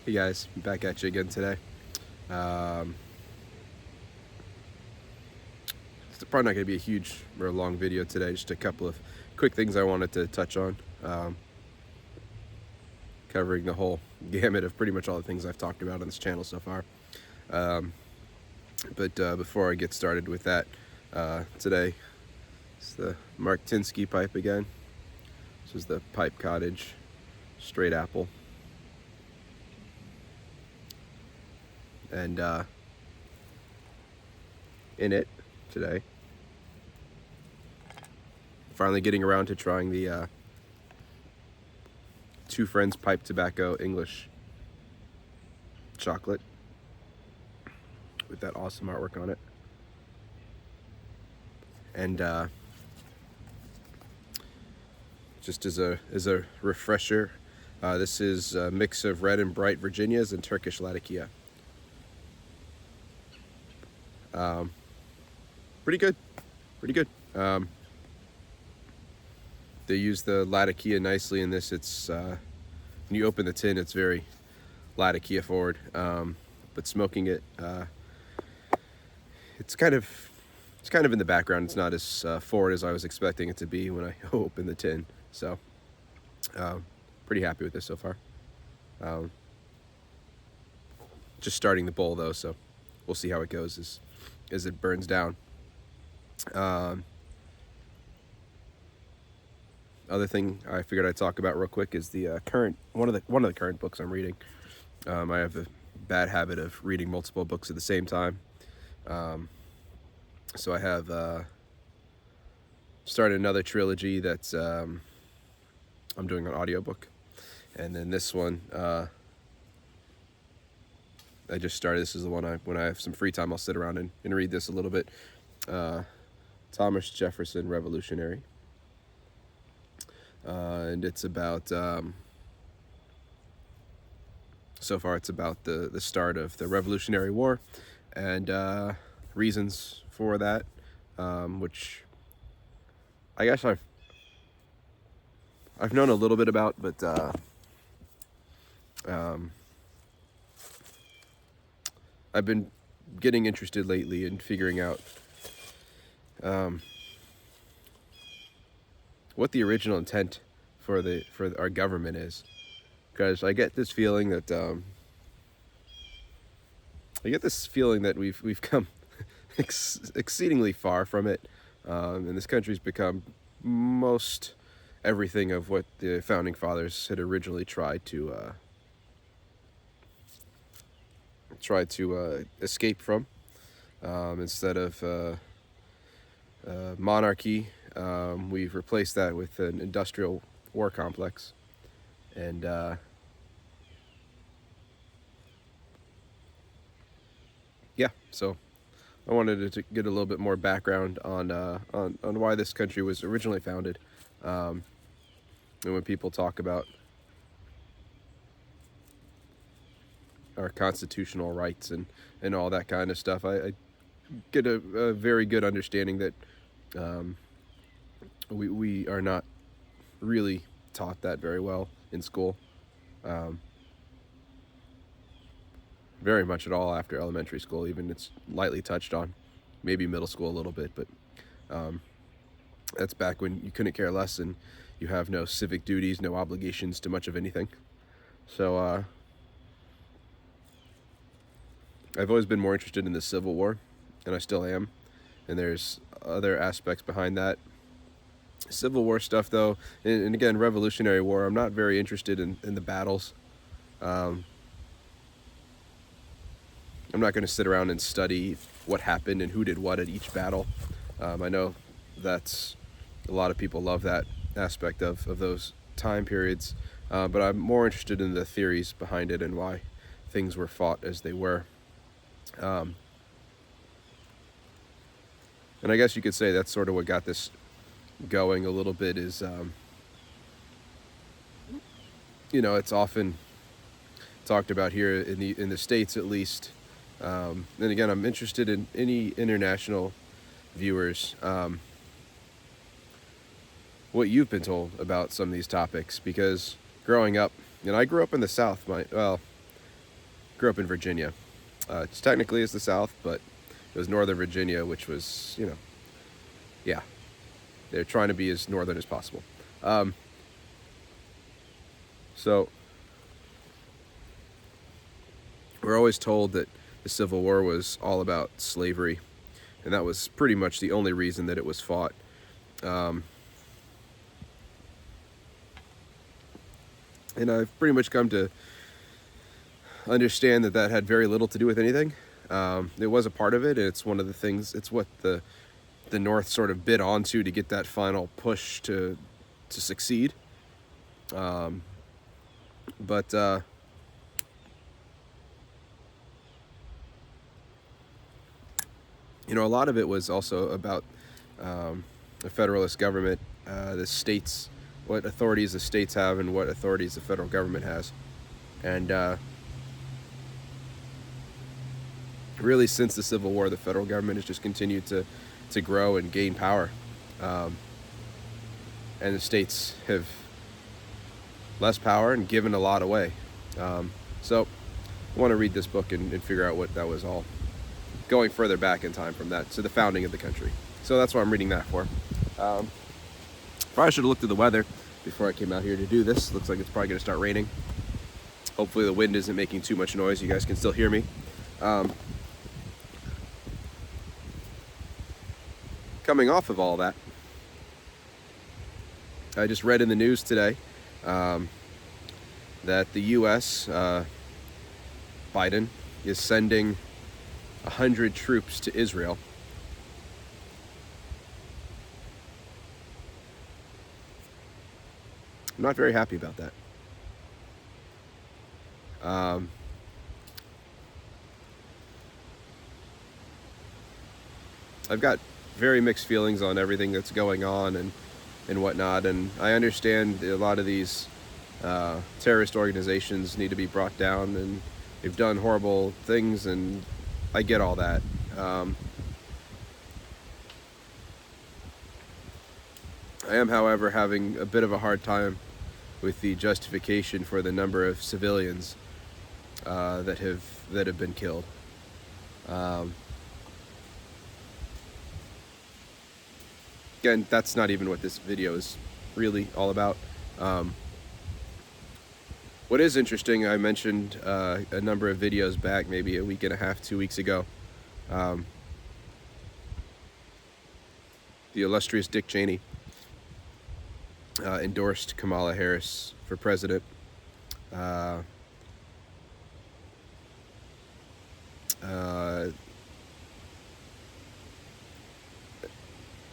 Hey guys, back at you again today. Um, it's probably not going to be a huge or long video today, just a couple of quick things I wanted to touch on, covering the whole gamut of pretty much all the things I've talked about on this channel so far. But before I get started with that, today it's the Mark Tinsky pipe again. This is the Pipe Cottage Straight Apple. And in it today, finally getting around to trying the Two Friends Pipe Tobacco English chocolate with that awesome artwork on it. And just as a refresher, this is a mix of red and bright Virginias and Turkish Latakia. Pretty good, pretty good. They use the Latakia nicely in this. It's when you open the tin, it's very Latakia forward, but smoking it, it's kind of in the background. It's not as forward as I was expecting it to be when I opened the tin. So, pretty happy with this so far. Just starting the bowl though, so we'll see how it goes as it burns down. Other thing I figured I'd talk about real quick is the current one of the current books I'm reading. I have a bad habit of reading multiple books at the same time. So I have started another trilogy that's I'm doing an audiobook, and then this one I just started. This is the one when I have some free time, I'll sit around and read this a little bit. Thomas Jefferson Revolutionary, and it's about so far it's about the start of the Revolutionary War and reasons for that, which I guess I've known a little bit about, but I've been getting interested lately in figuring out what the original intent for our government is, because I get this feeling that we've come exceedingly far from it, and this country's become most everything of what the founding fathers had originally tried to escape from. Instead of monarchy, we've replaced that with an industrial war complex, and yeah, so I wanted to get a little bit more background on why this country was originally founded, and when people talk about our constitutional rights and all that kind of stuff, I get a very good understanding that we are not really taught that very well in school, very much at all after elementary school. Even it's lightly touched on, maybe middle school a little bit, but that's back when you couldn't care less and you have no civic duties, no obligations to much of anything. So I've always been more interested in the Civil War, and I still am, and there's other aspects behind that. Civil War stuff though, and again, Revolutionary War, I'm not very interested in the battles. I'm not going to sit around and study what happened and who did what at each battle. I know that's a lot of people love that aspect of those time periods, but I'm more interested in the theories behind it and why things were fought as they were. And I guess you could say that's sort of what got this going a little bit is, it's often talked about here in the States at least. And again, I'm interested in any international viewers, what you've been told about some of these topics, because growing up, and I grew up in the South, grew up in Virginia. It's technically is the South, but it was Northern Virginia, which was, yeah, they're trying to be as northern as possible. So we're always told that the Civil War was all about slavery, and that was pretty much the only reason that it was fought. And I've pretty much come to understand that that had very little to do with anything. It was a part of it, and it's one of the things, it's what the North sort of bid onto to get that final push to succeed. But a lot of it was also about the federalist government, the states, what authorities the states have and what authorities the federal government has. And really, since the Civil War, the federal government has just continued to grow and gain power. And the states have less power and given a lot away. So I want to read this book and figure out what that was all, going further back in time from that to the founding of the country. So that's what I'm reading that for. Probably should have looked at the weather before I came out here to do this. Looks like it's probably going to start raining. Hopefully the wind isn't making too much noise. You guys can still hear me. Coming off of all that, I just read in the news today that the U.S., Biden, is sending 100 troops to Israel. I'm not very happy about that. I've got very mixed feelings on everything that's going on and whatnot, and I understand a lot of these terrorist organizations need to be brought down, and they've done horrible things, and I get all that. I am, however, having a bit of a hard time with the justification for the number of civilians that have been killed. Again, that's not even what this video is really all about. What is interesting, I mentioned a number of videos back, maybe a week and a half, 2 weeks ago. The illustrious Dick Cheney endorsed Kamala Harris for president. And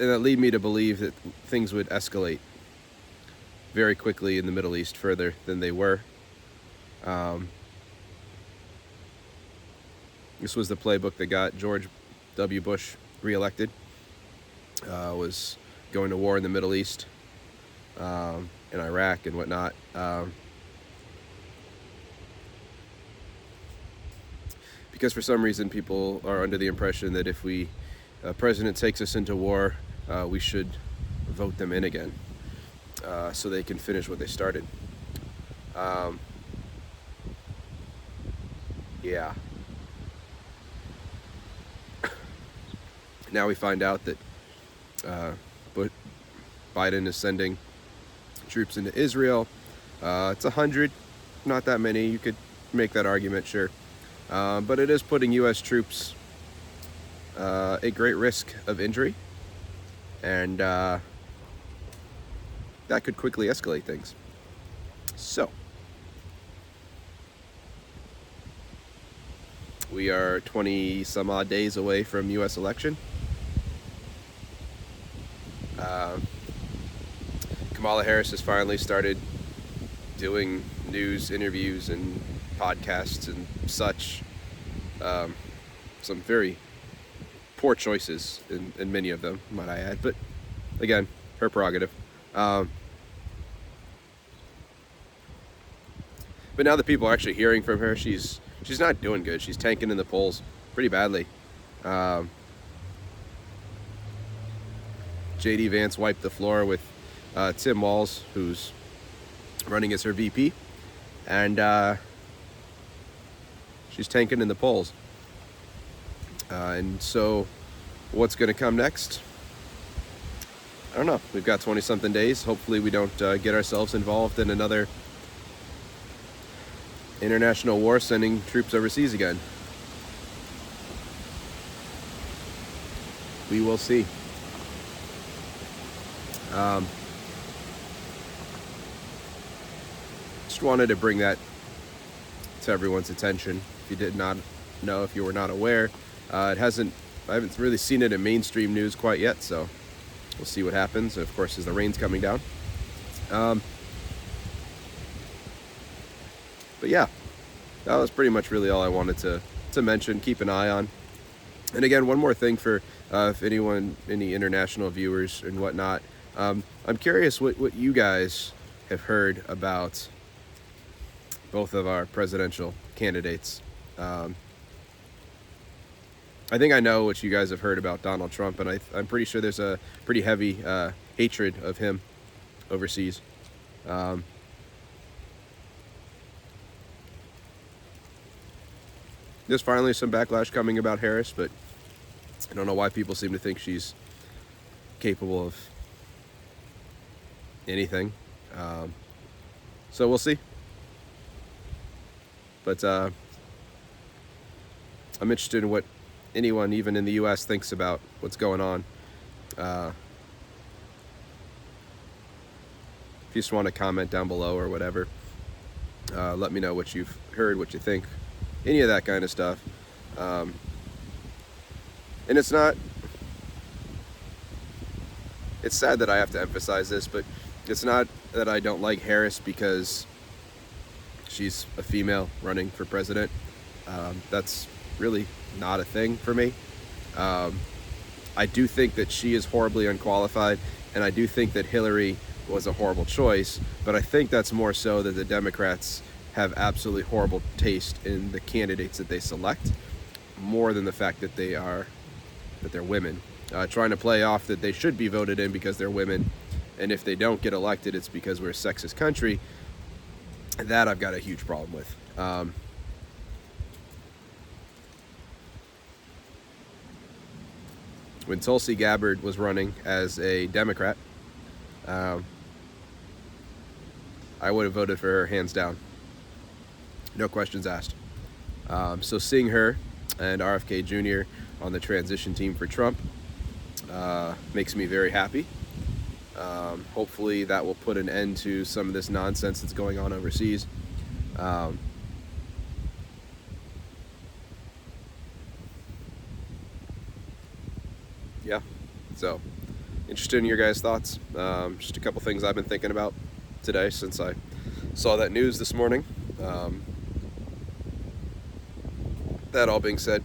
that led me to believe that things would escalate very quickly in the Middle East, further than they were. This was the playbook that got George W. Bush reelected. Was going to war in the Middle East, in Iraq and whatnot. Because for some reason people are under the impression that if a president takes us into war, we should vote them in again, so they can finish what they started. Yeah. Now we find out that Biden is sending troops into Israel. It's 100, not that many. You could make that argument, sure. But it is putting U.S. troops at great risk of injury. And that could quickly escalate things. So, we are 20 some odd days away from U.S. election. Kamala Harris has finally started doing news interviews and podcasts and such. Some very poor choices in many of them, might I add. But again, her prerogative. But now that people are actually hearing from her, she's not doing good. She's tanking in the polls pretty badly. J.D. Vance wiped the floor with Tim Walz, who's running as her VP, and she's tanking in the polls. And so what's going to come next? I don't know. We've got 20-something days. Hopefully we don't get ourselves involved in another international war sending troops overseas again. We will see. Just wanted to bring that to everyone's attention. If you did not know, if you were not aware, I haven't really seen it in mainstream news quite yet, so we'll see what happens. Of course, as the rain's coming down. But yeah, that was pretty much really all I wanted to mention. Keep an eye on. And again, one more thing for if anyone, any international viewers and whatnot, I'm curious what you guys have heard about both of our presidential candidates. I think I know what you guys have heard about Donald Trump, and I'm pretty sure there's a pretty heavy hatred of him overseas. There's finally some backlash coming about Harris, but I don't know why people seem to think she's capable of anything. So we'll see. But I'm interested in what anyone, even in the U.S., thinks about what's going on. If you just want to comment down below or whatever, let me know what you've heard, what you think, any of that kind of stuff. And it's sad that I have to emphasize this, but it's not that I don't like Harris because she's a female running for president. That's really not a thing for me. I do think that she is horribly unqualified, and I do think that Hillary was a horrible choice, but I think that's more so that the Democrats have absolutely horrible taste in the candidates that they select, more than the fact that they're women. Trying to play off that they should be voted in because they're women, and if they don't get elected, it's because we're a sexist country. That I've got a huge problem with. When Tulsi Gabbard was running as a Democrat, I would have voted for her hands down. No questions asked. So seeing her and RFK Jr. on the transition team for Trump makes me very happy. Hopefully that will put an end to some of this nonsense that's going on overseas. Yeah, so interested in your guys' thoughts. Just a couple things I've been thinking about today since I saw that news this morning. That all being said,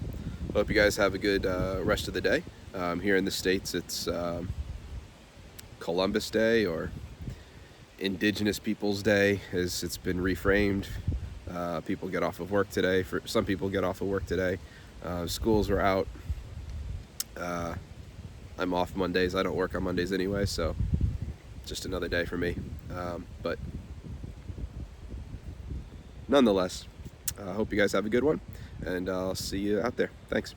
hope you guys have a good rest of the day. Here in the States, it's Columbus Day, or Indigenous Peoples Day, as it's been reframed. People get off of work today. For some people, get off of work today. Schools are out. I'm off Mondays. I don't work on Mondays anyway, so just another day for me. But nonetheless, I hope you guys have a good one, and I'll see you out there. Thanks.